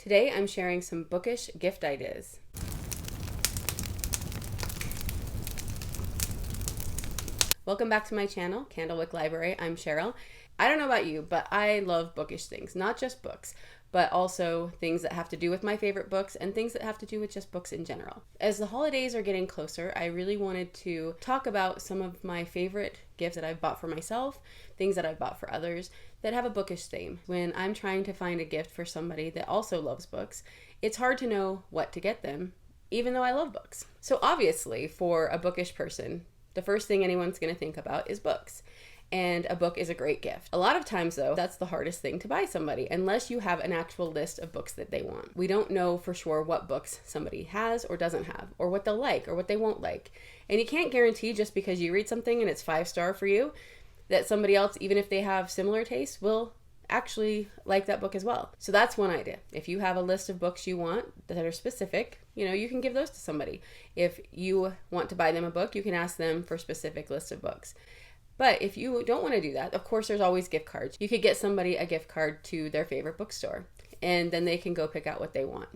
Today I'm sharing some bookish gift ideas. Welcome back to my channel, Candlewick Library. I'm Cheryl. I don't know about you, but I love bookish things. Not just books, but also things that have to do with my favorite books and things that have to do with just books in general. As the holidays are getting closer, I really wanted to talk about some of my favorite gifts that I've bought for myself, things that I've bought for others that have a bookish theme. When I'm trying to find a gift for somebody that also loves books, it's hard to know what to get them, even though I love books. So obviously, for a bookish person, the first thing anyone's going to think about is books. And a book is a great gift. A lot of times, though, that's the hardest thing to buy somebody, unless you have an actual list of books that they want. We don't know for sure what books somebody has or doesn't have, or what they'll like or what they won't like. And you can't guarantee just because you read something and it's 5-star for you, that somebody else, even if they have similar tastes, will actually like that book as well. So that's one idea. If you have a list of books you want that are specific, you can give those to somebody. If you want to buy them a book, you can ask them for a specific list of books. But if you don't want to do that, of course, there's always gift cards. You could get somebody a gift card to their favorite bookstore, and then they can go pick out what they want.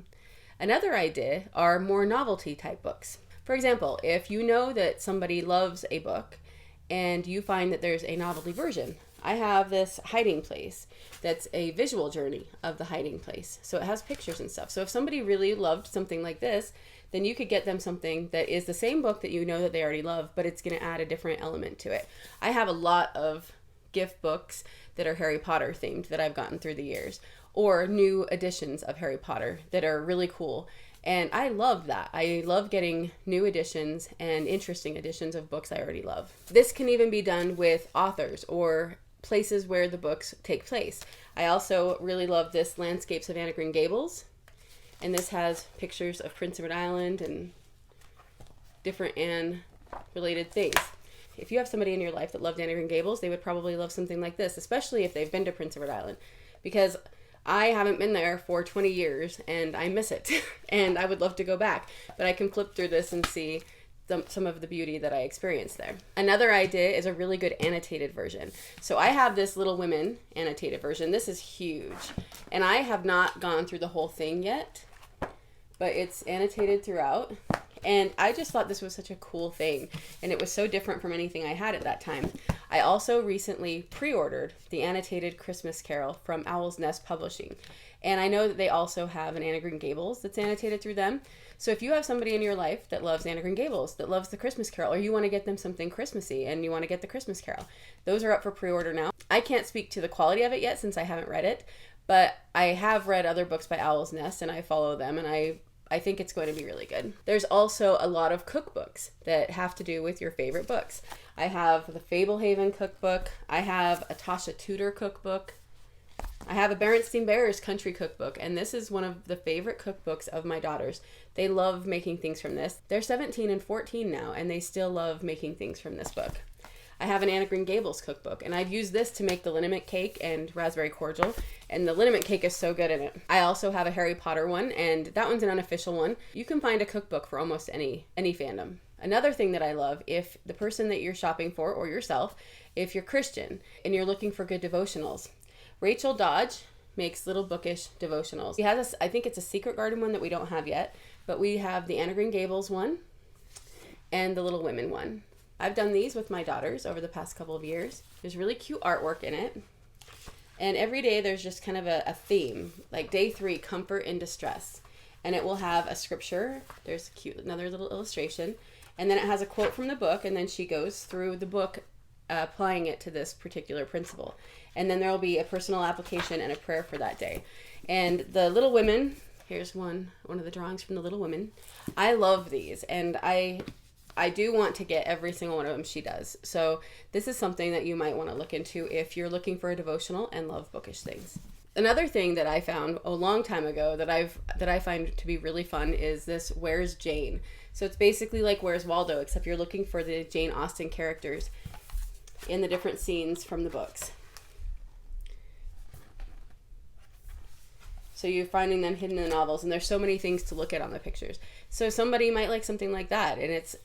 Another idea are more novelty type books. For example, if you know that somebody loves a book and you find that there's a novelty version. I have this hiding place that's a visual journey of the hiding place. So it has pictures and stuff. So if somebody really loved something like this, then you could get them something that is the same book that you know that they already love, but it's going to add a different element to it. I have a lot of gift books that are Harry Potter themed that I've gotten through the years, or new editions of Harry Potter that are really cool. And I love that. I love getting new editions and interesting editions of books I already love. This can even be done with authors or places where the books take place. I also really love this Landscapes of Anne of Green Gables. And this has pictures of Prince Edward Island and different Anne related things. If you have somebody in your life that loved Anne of Green Gables, they would probably love something like this, especially if they've been to Prince Edward Island. Because I haven't been there for 20 years and I miss it. And I would love to go back. But I can flip through this and see some of the beauty that I experienced there. Another idea is a really good annotated version. So I have this Little Women annotated version. This is huge. And I have not gone through the whole thing yet, but it's annotated throughout. And I just thought this was such a cool thing. And it was so different from anything I had at that time. I also recently pre-ordered the annotated Christmas Carol from Owl's Nest Publishing. And I know that they also have an Anne of Green Gables that's annotated through them. So if you have somebody in your life that loves Anne of Green Gables, that loves the Christmas Carol, or you want to get them something Christmassy and you want to get the Christmas Carol, those are up for pre-order now. I can't speak to the quality of it yet since I haven't read it, but I have read other books by Owl's Nest and I follow them, and I think it's going to be really good. There's also a lot of cookbooks that have to do with your favorite books. I have the Fablehaven cookbook. I have a Tasha Tudor cookbook. I have a Berenstain Bears country cookbook, and this is one of the favorite cookbooks of my daughters. They love making things from this. They're 17 and 14 now, and they still love making things from this book. I have an Anne of Green Gables cookbook, and I've used this to make the liniment cake and raspberry cordial, and the liniment cake is so good in it. I also have a Harry Potter one, and that one's an unofficial one. You can find a cookbook for almost any fandom. Another thing that I love, if the person that you're shopping for, or yourself, if you're Christian and you're looking for good devotionals, Rachel Dodge makes little bookish devotionals. She has I think it's a Secret Garden one that we don't have yet, but we have the Anne of Green Gables one and the Little Women one. I've done these with my daughters over the past couple of years. There's really cute artwork in it. And every day there's just kind of a theme, like day 3, comfort in distress. And it will have a scripture. There's another little illustration. And then it has a quote from the book, and then she goes through the book applying it to this particular principle. And then there will be a personal application and a prayer for that day. And the Little Women, here's one of the drawings from the Little Women. I love these, and I do want to get every single one of them she does. So this is something that you might want to look into if you're looking for a devotional and love bookish things. Another thing that I found a long time ago that I find to be really fun is this Where's Jane? So it's basically like Where's Waldo, except you're looking for the Jane Austen characters in the different scenes from the books. So you're finding them hidden in the novels, and there's so many things to look at on the pictures. So somebody might like something like that, and it's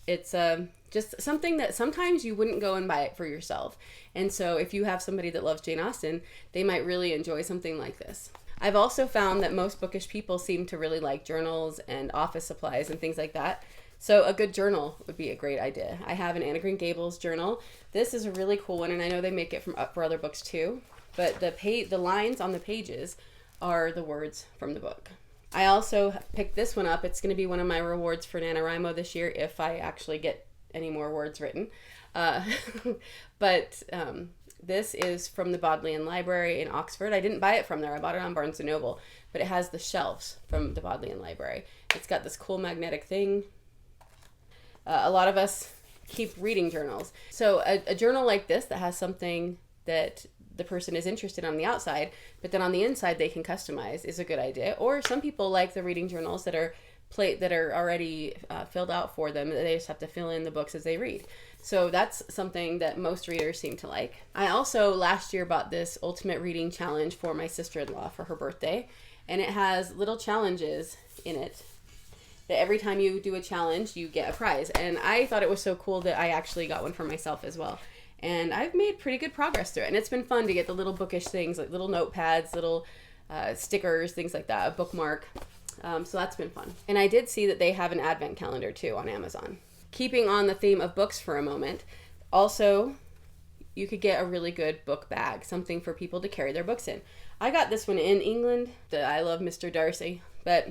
just something that sometimes you wouldn't go and buy it for yourself. And so if you have somebody that loves Jane Austen, they might really enjoy something like this. I've also found that most bookish people seem to really like journals and office supplies and things like that. So a good journal would be a great idea. I have an Anne of Green Gables journal. This is a really cool one, and I know they make it for other books too. But the lines on the pages are the words from the book. I also picked this one up. It's going to be one of my rewards for NaNoWriMo this year if I actually get any more words written. This is from the Bodleian Library in Oxford. I didn't buy it from there. I bought it on Barnes & Noble, but it has the shelves from the Bodleian Library. It's got this cool magnetic thing. A lot of us keep reading journals. So a journal like this that has something that the person is interested on the outside, but then on the inside they can customize is a good idea. Or some people like the reading journals that are already filled out for them. They just have to fill in the books as they read. So that's something that most readers seem to like. I also last year bought this Ultimate Reading Challenge for my sister-in-law for her birthday, and it has little challenges in it that every time you do a challenge, you get a prize. And I thought it was so cool that I actually got one for myself as well. And I've made pretty good progress through it. And it's been fun to get the little bookish things, like little notepads, little stickers, things like that, a bookmark. So that's been fun. And I did see that they have an advent calendar too on Amazon. Keeping on the theme of books for a moment, also, you could get a really good book bag, something for people to carry their books in. I got this one in England. I love Mr. Darcy, but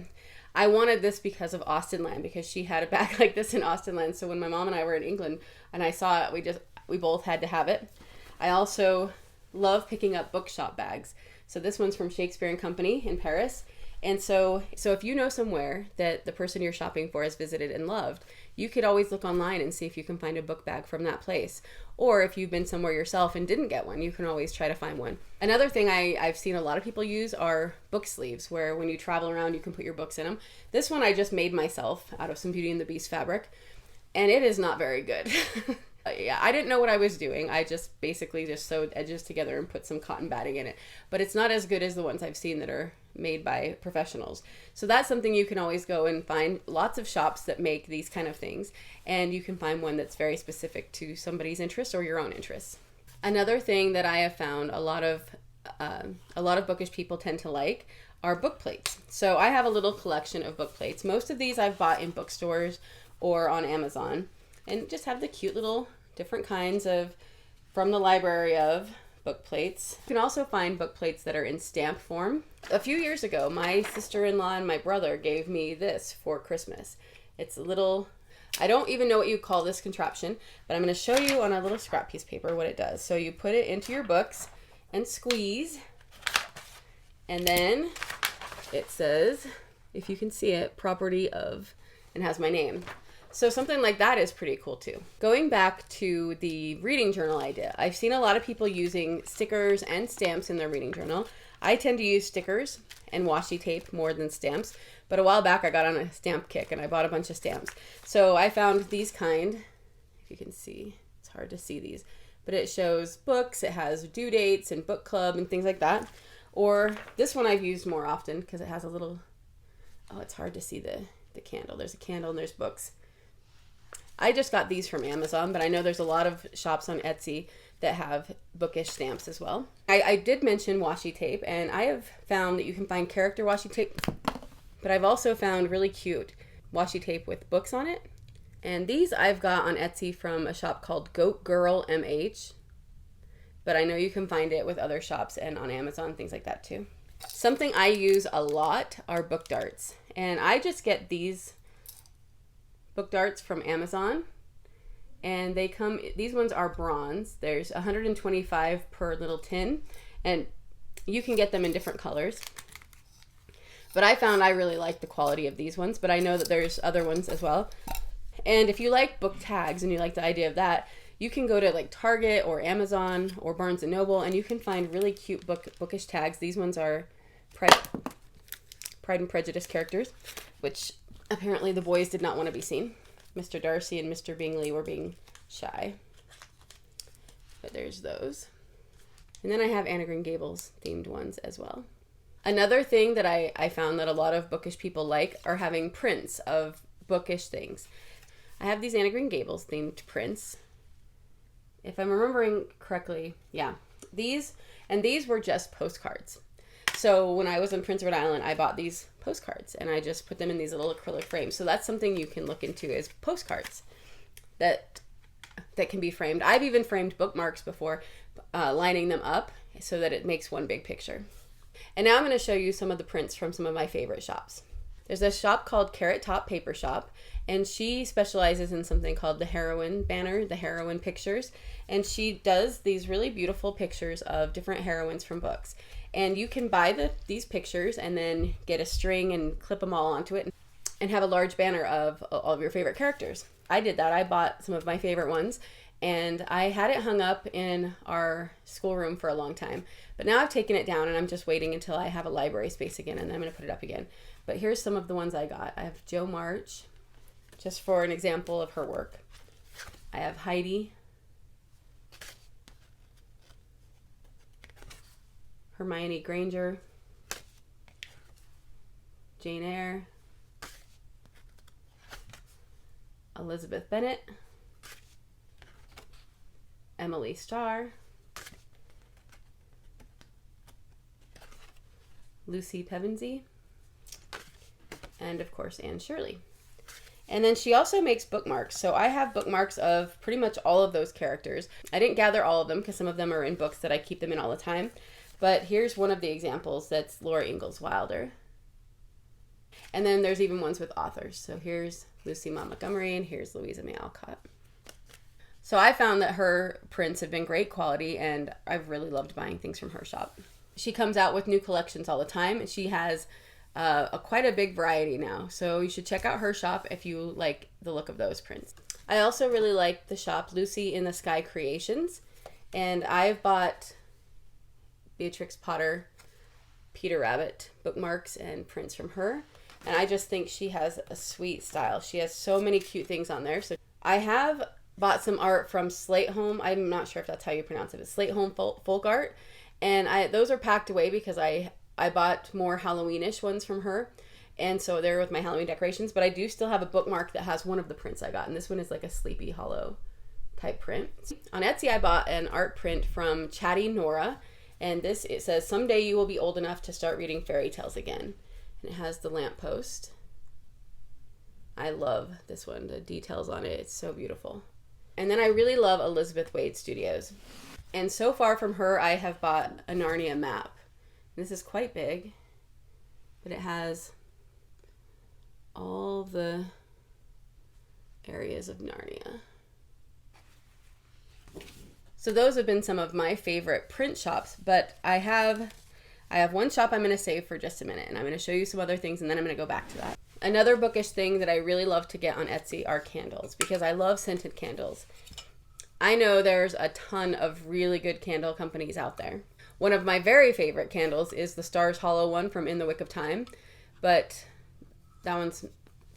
I wanted this because of Austenland, because she had a bag like this in Austenland. So when my mom and I were in England and I saw it, we both had to have it. I also love picking up bookshop bags. So this one's from Shakespeare and Company in Paris. And so if you know somewhere that the person you're shopping for has visited and loved, you could always look online and see if you can find a book bag from that place. Or if you've been somewhere yourself and didn't get one, you can always try to find one. Another thing I've seen a lot of people use are book sleeves, where when you travel around, you can put your books in them. This one I just made myself out of some Beauty and the Beast fabric, and it is not very good. Yeah, I didn't know what I was doing. I just basically just sewed edges together and put some cotton batting in it. But it's not as good as the ones I've seen that are made by professionals. So that's something you can always go and find. Lots of shops that make these kind of things, and you can find one that's very specific to somebody's interests or your own interests. Another thing that I have found a lot of bookish people tend to like are book plates. So I have a little collection of book plates. Most of these I've bought in bookstores or on Amazon, and just have the cute little different kinds of from the library of book plates. You can also find book plates that are in stamp form. A few years ago, my sister-in-law and my brother gave me this for Christmas. It's a little, I don't even know what you call this contraption, but I'm going to show you on a little scrap piece of paper what it does. So you put it into your books and squeeze, and then it says, if you can see it, property of, and has my name. So something like that is pretty cool too. Going back to the reading journal idea, I've seen a lot of people using stickers and stamps in their reading journal. I tend to use stickers and washi tape more than stamps, but a while back I got on a stamp kick and I bought a bunch of stamps. So I found these kind, if you can see, it's hard to see these, but it shows books, it has due dates and book club and things like that. Or this one I've used more often because it has a little, oh, it's hard to see the candle. There's a candle and there's books. I just got these from Amazon, but I know there's a lot of shops on Etsy that have bookish stamps as well. I did mention washi tape, and I have found that you can find character washi tape, but I've also found really cute washi tape with books on it. And these I've got on Etsy from a shop called Goat Girl MH, but I know you can find it with other shops and on Amazon, things like that too. Something I use a lot are book darts, and I just get these book darts from Amazon, and they come, these ones are bronze. There's 125 per little tin, and you can get them in different colors. But I found I really like the quality of these ones, but I know that there's other ones as well. And if you like book tags and you like the idea of that, you can go to like Target or Amazon or Barnes & Noble, and you can find really cute bookish tags. These ones are Pride and Prejudice characters, which apparently the boys did not want to be seen. Mr. Darcy and Mr. Bingley were being shy. But there's those. And then I have Anne of Green Gables themed ones as well. Another thing that I found that a lot of bookish people like are having prints of bookish things. I have these Anne of Green Gables themed prints. If I'm remembering correctly, yeah. These were just postcards. So when I was in Prince Edward Island, I bought these postcards and I just put them in these little acrylic frames. So that's something you can look into, is postcards that can be framed. I've even framed bookmarks before, lining them up so that it makes one big picture. And now I'm going to show you some of the prints from some of my favorite shops. There's a shop called Carrot Top Paper Shop, and she specializes in something called the heroine banner, the heroine pictures. And she does these really beautiful pictures of different heroines from books. And you can buy these pictures and then get a string and clip them all onto it and have a large banner of all of your favorite characters. I did that. I bought some of my favorite ones, and I had it hung up in our schoolroom for a long time. But now I've taken it down and I'm just waiting until I have a library space again, and then I'm going to put it up again. But here's some of the ones I got. I have Jo March, just for an example of her work. I have Heidi, Hermione Granger, Jane Eyre, Elizabeth Bennet, Emily Starr, Lucy Pevensey, and of course Anne Shirley. And then she also makes bookmarks. So I have bookmarks of pretty much all of those characters. I didn't gather all of them because some of them are in books that I keep them in all the time. But here's one of the examples that's Laura Ingalls Wilder. And then there's even ones with authors. So here's Lucy Maud Montgomery and here's Louisa May Alcott. So I found that her prints have been great quality, and I've really loved buying things from her shop. She comes out with new collections all the time, and she has quite a big variety now. So you should check out her shop if you like the look of those prints. I also really like the shop Lucy in the Sky Creations, and I've bought Beatrix Potter, Peter Rabbit bookmarks and prints from her. And I just think she has a sweet style. She has so many cute things on there. So I have bought some art from Sleightholm. I'm not sure if that's how you pronounce it. It's Sleightholm folk art. And those are packed away because I bought more Halloweenish ones from her. And so they're with my Halloween decorations. But I do still have a bookmark that has one of the prints I got. And this one is like a Sleepy Hollow type print. On Etsy, I bought an art print from Chatty Nora. And it says, "Someday you will be old enough to start reading fairy tales again." And it has the lamppost. I love this one. The details on it, it's so beautiful. And then I really love Elizabeth Wade Studios. And so far from her, I have bought a Narnia map. This is quite big, but it has all the areas of Narnia. So those have been some of my favorite print shops, but I have one shop I'm going to save for just a minute, and I'm going to show you some other things, and then I'm going to go back to that. Another bookish thing that I really love to get on Etsy are candles, because I love scented candles. I know there's a ton of really good candle companies out there. One of my very favorite candles is the Stars Hollow one from In the Wick of Time, but that one's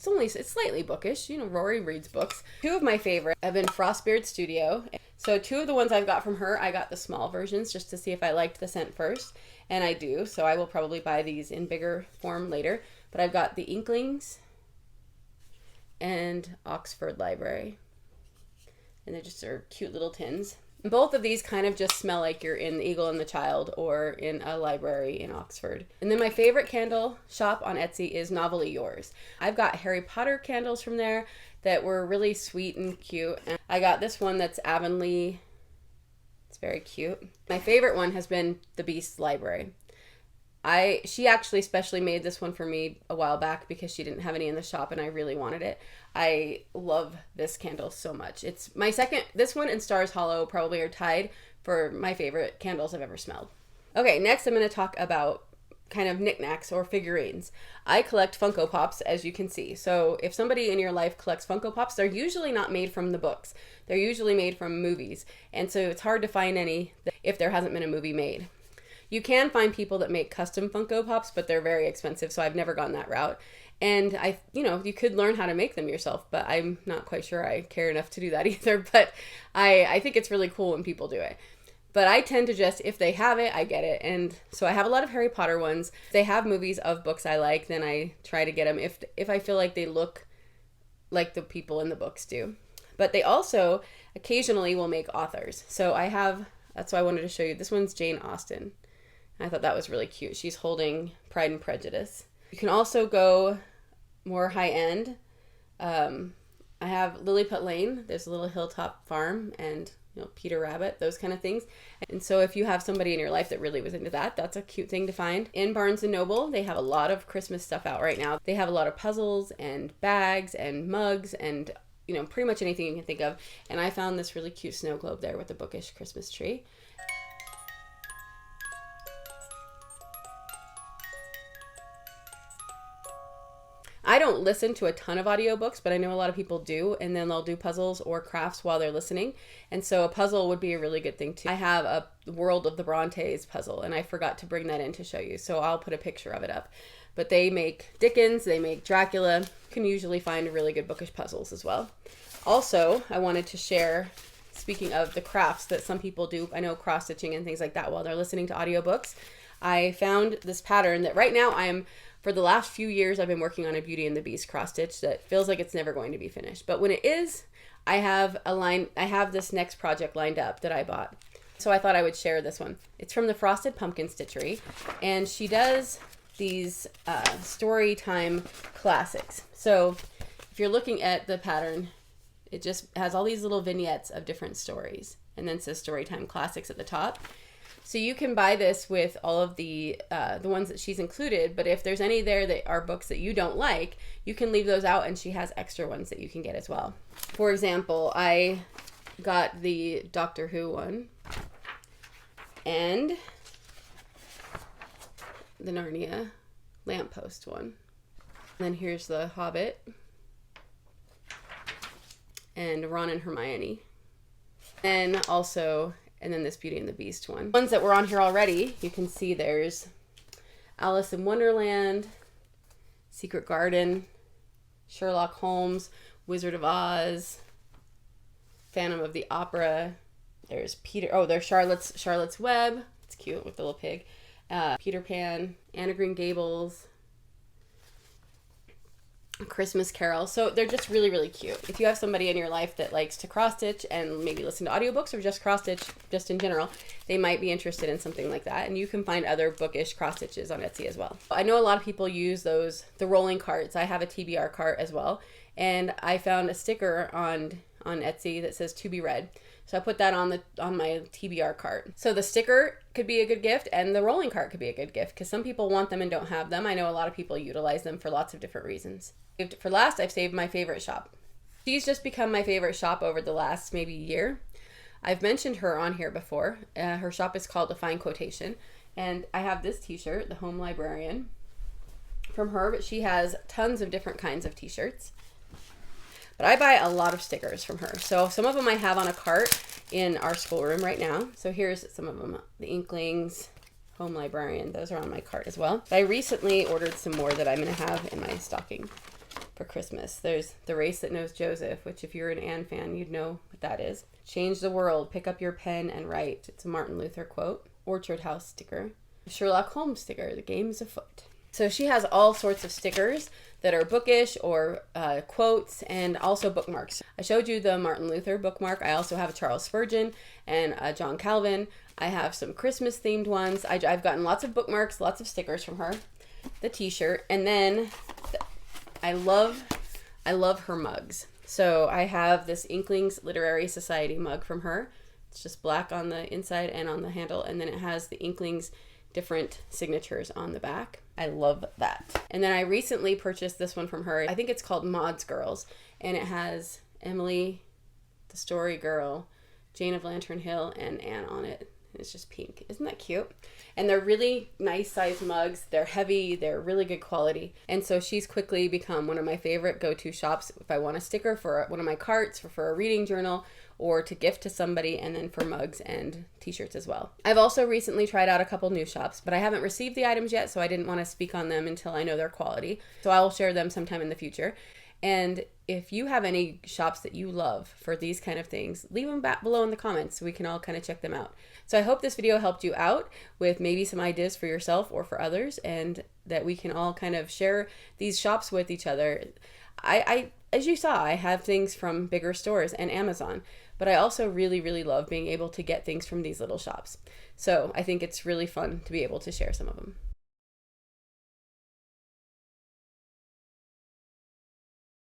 it's slightly bookish. You know, Rory reads books. Two of my favorite have been Frostbeard Studio. So two of the ones I've got from her, I got the small versions just to see if I liked the scent first, and I do. So I will probably buy these in bigger form later. But I've got the Inklings and Oxford Library, and they just are cute little tins. Both of these kind of just smell like you're in The Eagle and the Child or in a library in Oxford. And then my favorite candle shop on Etsy is Novelly Yours. I've got Harry Potter candles from there that were really sweet and cute. And I got this one that's Avonlea. It's very cute. My favorite one has been The Beast Library. She actually specially made this one for me a while back because she didn't have any in the shop and I really wanted it. I love this candle so much. It's my second. This one and Stars Hollow probably are tied for my favorite candles I've ever smelled. Okay, next I'm going to talk about kind of knickknacks or figurines. I collect Funko Pops, as you can see. So if somebody in your life collects Funko Pops, they're usually not made from the books. They're usually made from movies. And so it's hard to find any if there hasn't been a movie made. You can find people that make custom Funko Pops, but they're very expensive, so I've never gone that route. And you could learn how to make them yourself, but I'm not quite sure I care enough to do that either. But I think it's really cool when people do it. But I tend to just, if they have it, I get it. And so I have a lot of Harry Potter ones. If they have movies of books I like, then I try to get them if I feel like they look like the people in the books do. But they also occasionally will make authors. So that's why I wanted to show you. This one's Jane Austen. I thought that was really cute. She's holding Pride and Prejudice. You can also go more high end. I have Lilliput Lane. There's a little hilltop farm and, you know, Peter Rabbit, those kind of things. And so if you have somebody in your life that really was into that, that's a cute thing to find. In Barnes & Noble, they have a lot of Christmas stuff out right now. They have a lot of puzzles and bags and mugs and, you know, pretty much anything you can think of. And I found this really cute snow globe there with the Bookish Christmas tree. I don't listen to a ton of audiobooks, but I know a lot of people do, and then they'll do puzzles or crafts while they're listening. And so a puzzle would be a really good thing too. I have a World of the Brontes puzzle, and I forgot to bring that in to show you, so I'll put a picture of it up. But they make Dickens, they make Dracula. You can usually find really good bookish puzzles as well. Also, I wanted to share, speaking of the crafts that some people do, I know cross-stitching and things like that while they're listening to audiobooks. I found this pattern that right now for the last few years, I've been working on a Beauty and the Beast cross stitch that feels like it's never going to be finished. But when it is, I have this next project lined up that I bought. So I thought I would share this one. It's from the Frosted Pumpkin Stitchery, and she does these story time classics. So if you're looking at the pattern, it just has all these little vignettes of different stories, and then it says Storytime Classics at the top. So you can buy this with all of the ones that she's included, but if there's any there that are books that you don't like, you can leave those out, and she has extra ones that you can get as well. For example, I got the Doctor Who one and the Narnia lamppost one. And then here's the Hobbit and Ron and Hermione. And then this Beauty and the Beast one. Ones that were on here already, you can see there's Alice in Wonderland, Secret Garden, Sherlock Holmes, Wizard of Oz, Phantom of the Opera. There's there's Charlotte's Web. It's cute with the little pig. Peter Pan, Anne of Green Gables, Christmas Carol. So they're just really, really cute. If you have somebody in your life that likes to cross stitch and maybe listen to audiobooks or just cross stitch just in general, they might be interested in something like that. And you can find other bookish cross stitches on Etsy as well. I know a lot of people use the rolling carts. I have a TBR cart as well, and I found a sticker on Etsy that says "To be read." So I put that on my TBR cart. So the sticker could be a good gift, and the rolling cart could be a good gift because some people want them and don't have them. I know a lot of people utilize them for lots of different reasons. For last, I've saved my favorite shop. She's just become my favorite shop over the last maybe year. I've mentioned her on here before. Her shop is called Fine Quotation, and I have this t-shirt, the Home Librarian, from her, but she has tons of different kinds of t-shirts. But I buy a lot of stickers from her. So some of them I have on a cart in our schoolroom right now. So here's some of them. The Inklings, Home Librarian, those are on my cart as well. But I recently ordered some more that I'm going to have in my stocking for Christmas. There's The Race That Knows Joseph, which if you're an Anne fan, you'd know what that is. Change the World, Pick Up Your Pen and Write. It's a Martin Luther quote. Orchard House sticker. Sherlock Holmes sticker, The Game is Afoot. So she has all sorts of stickers that are bookish or quotes, and also bookmarks. I showed you the Martin Luther bookmark. I also have a Charles Spurgeon and a John Calvin. I have some Christmas themed ones. I've gotten lots of bookmarks, lots of stickers from her. The t-shirt, and then I love her mugs. So I have this Inklings Literary Society mug from her. It's just black on the inside and on the handle, and then it has the Inklings different signatures on the back. I love that. And then I recently purchased this one from her. I think it's called Maud's Girls, and it has Emily, the Story Girl, Jane of Lantern Hill, and Anne on it. It's just pink. Isn't that cute? And they're really nice sized mugs. They're heavy. They're really good quality. And so she's quickly become one of my favorite go-to shops if I want a sticker for one of my carts, for a reading journal, or to gift to somebody, and then for mugs and t-shirts as well. I've also recently tried out a couple new shops, but I haven't received the items yet, so I didn't want to speak on them until I know their quality. So I will share them sometime in the future. And if you have any shops that you love for these kind of things, leave them back below in the comments so we can all kind of check them out. So I hope this video helped you out with maybe some ideas for yourself or for others, and that we can all kind of share these shops with each other. As you saw, I have things from bigger stores and Amazon, but I also really, really love being able to get things from these little shops. So I think it's really fun to be able to share some of them.